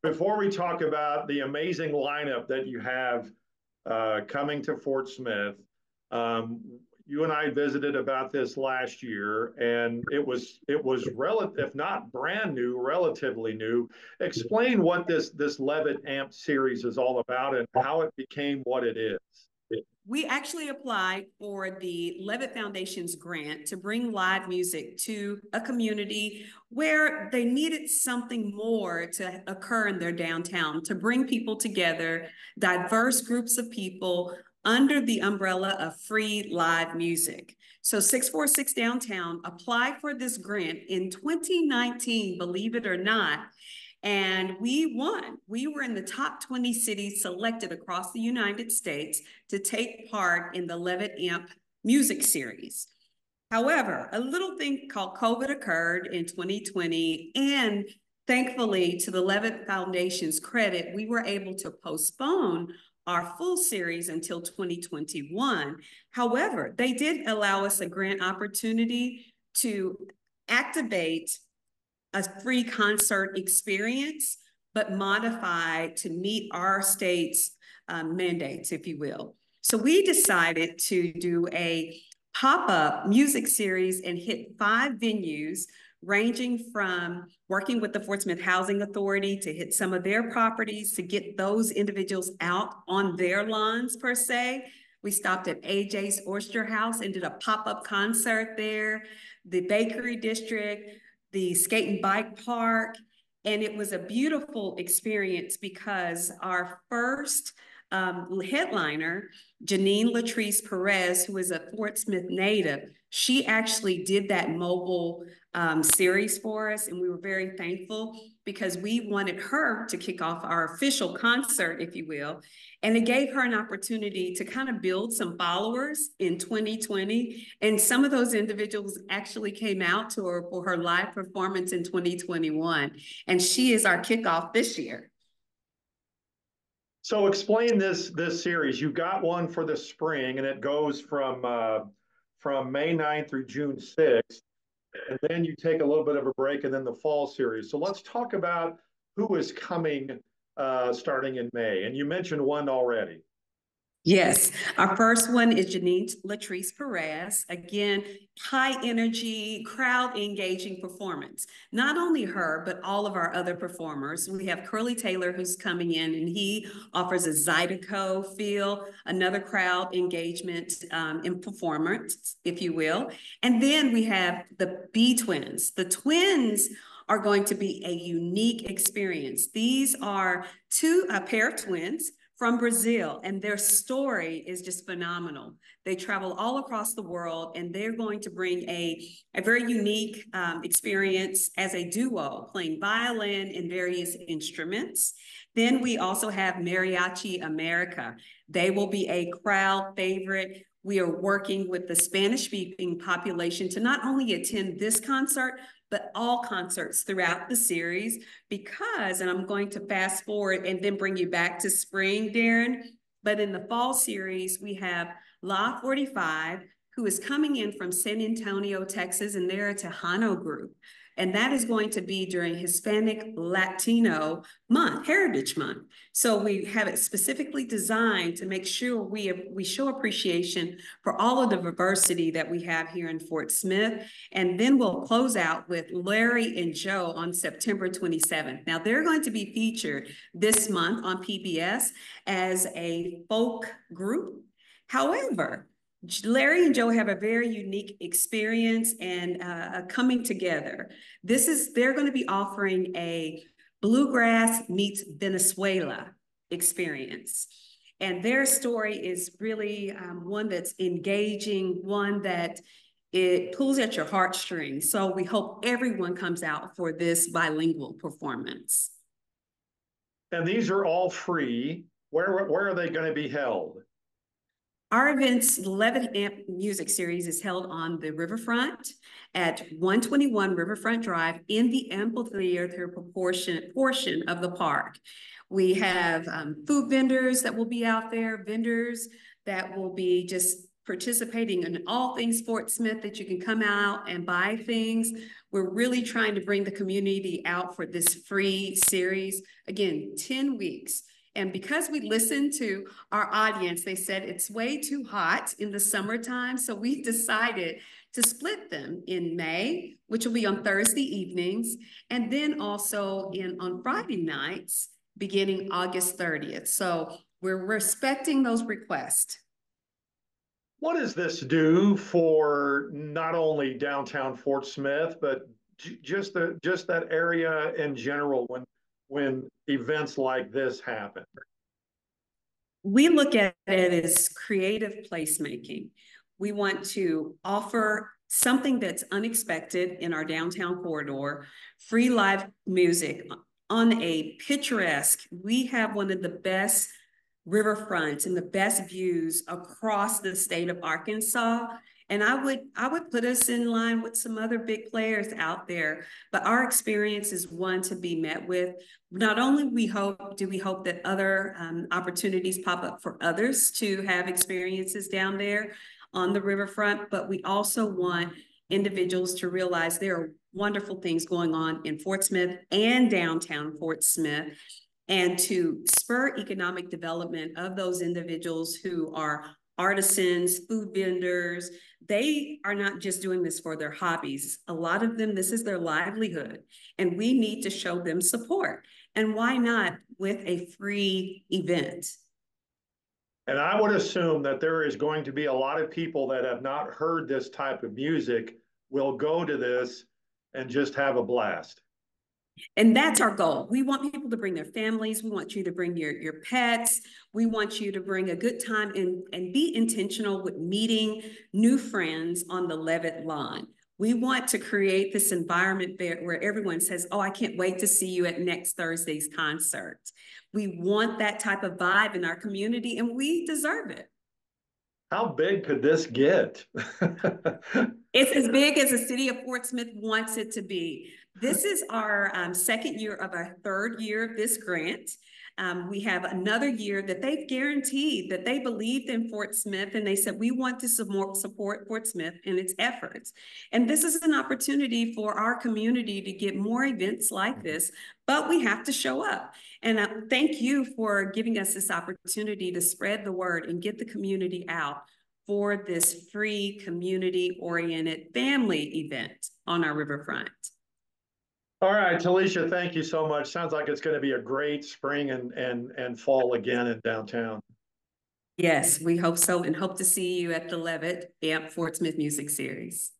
Before we talk about the amazing lineup that you have coming to Fort Smith, um, you and I visited about this last year, and it was relative, if not brand new, relatively new. Explain what this Levitt Amp series is all about and how it became what it is. We actually applied for the Levitt Foundation's grant to bring live music to a community where they needed something more to occur in their downtown, to bring people together, diverse groups of people under the umbrella of free live music. So 646 Downtown applied for this grant in 2019, believe it or not. And we won. We were in the top 20 cities selected across the United States to take part in the Levitt Amp music series. However, a little thing called COVID occurred in 2020, and thankfully, to the Levitt Foundation's credit, we were able to postpone our full series until 2021. However, they did allow us a grant opportunity to activate a free concert experience, but modified to meet our state's mandates, if you will. So we decided to do a pop-up music series and hit 5 venues, ranging from working with the Fort Smith Housing Authority to hit some of their properties to get those individuals out on their lawns per se. We stopped at AJ's Oyster House and did a pop-up concert there, the Bakery District, the skate and bike park. And it was a beautiful experience because our first headliner, Janine Latrice Perez, who is a Fort Smith native, she actually did that mobile series for us. And we were very thankful because we wanted her to kick off our official concert, if you will. And it gave her an opportunity to kind of build some followers in 2020. And some of those individuals actually came out to her for her live performance in 2021. And she is our kickoff this year. So explain this series. You've got one for the spring, and it goes from May 9th through June 6th. And then you take a little bit of a break, and then the fall series. So let's talk about who is coming starting in May. And you mentioned one already. Yes, our first one is Janine Latrice Perez. Again, high energy, crowd engaging performance. Not only her, but all of our other performers. We have Curly Taylor, who's coming in, and he offers a Zydeco feel, another crowd engagement in performance, if you will. And then we have the B Twins. The twins are going to be a unique experience. These are a pair of twins from Brazil, and their story is just phenomenal. They travel all across the world, and they're going to bring a very unique experience as a duo, playing violin and various instruments. Then we also have Mariachi America. They will be a crowd favorite. We are working with the Spanish-speaking population to not only attend this concert, but all concerts throughout the series because, and I'm going to fast forward and then bring you back to spring, Daren, but in the fall series, we have La 45, who is coming in from San Antonio, Texas, and they're a Tejano group. And that is going to be during Hispanic Latino Month, Heritage Month. So we have it specifically designed to make sure we show appreciation for all of the diversity that we have here in Fort Smith. And then we'll close out with Larry and Joe on September 27th. Now they're going to be featured this month on PBS as a folk group. However, Larry and Joe have a very unique experience and coming together. They're going to be offering a bluegrass meets Venezuela experience. And their story is really one that's engaging, one that it pulls at your heartstrings. So we hope everyone comes out for this bilingual performance. And these are all free. Where are they going to be held? Our event's 11th Amp Music Series is held on the riverfront at 121 Riverfront Drive in the amphitheater portion of the park. We have food vendors that will be out there, vendors that will be just participating in all things Fort Smith, that you can come out and buy things. We're really trying to bring the community out for this free series. Again, 10 weeks. And because we listened to our audience, they said it's way too hot in the summertime. So we decided to split them in May, which will be on Thursday evenings, and then also on Friday nights, beginning August 30th. So we're respecting those requests. What does this do for not only downtown Fort Smith, but just that area in general when events like this happen? We look at it as creative placemaking. We want to offer something that's unexpected in our downtown corridor, free live music on a picturesque. We have one of the best riverfronts and the best views across the state of Arkansas. And I would put us in line with some other big players out there, but our experience is one to be met with. Not only do we hope that other opportunities pop up for others to have experiences down there on the riverfront, but we also want individuals to realize there are wonderful things going on in Fort Smith and downtown Fort Smith, and to spur economic development of those individuals who are artisans, food vendors. They are not just doing this for their hobbies. A lot of them, this is their livelihood, and we need to show them support. And why not with a free event? And I would assume that there is going to be a lot of people that have not heard this type of music will go to this and just have a blast. And that's our goal. We want people to bring their families. We want you to bring your pets. We want you to bring a good time and be intentional with meeting new friends on the Levitt line. We want to create this environment where everyone says, oh, I can't wait to see you at next Thursday's concert. We want that type of vibe in our community, and we deserve it. How big could this get? It's as big as the city of Fort Smith wants it to be. This is our second year of our third year of this grant. We have another year that they've guaranteed that they believed in Fort Smith, and they said, we want to support Fort Smith in its efforts. And this is an opportunity for our community to get more events like this, but we have to show up. And thank you for giving us this opportunity to spread the word and get the community out for this free, community-oriented family event on our riverfront. All right, Talisha, thank you so much. Sounds like it's going to be a great spring and fall again in downtown. Yes, we hope so, and hope to see you at the Levitt Amp Fort Smith Music Series.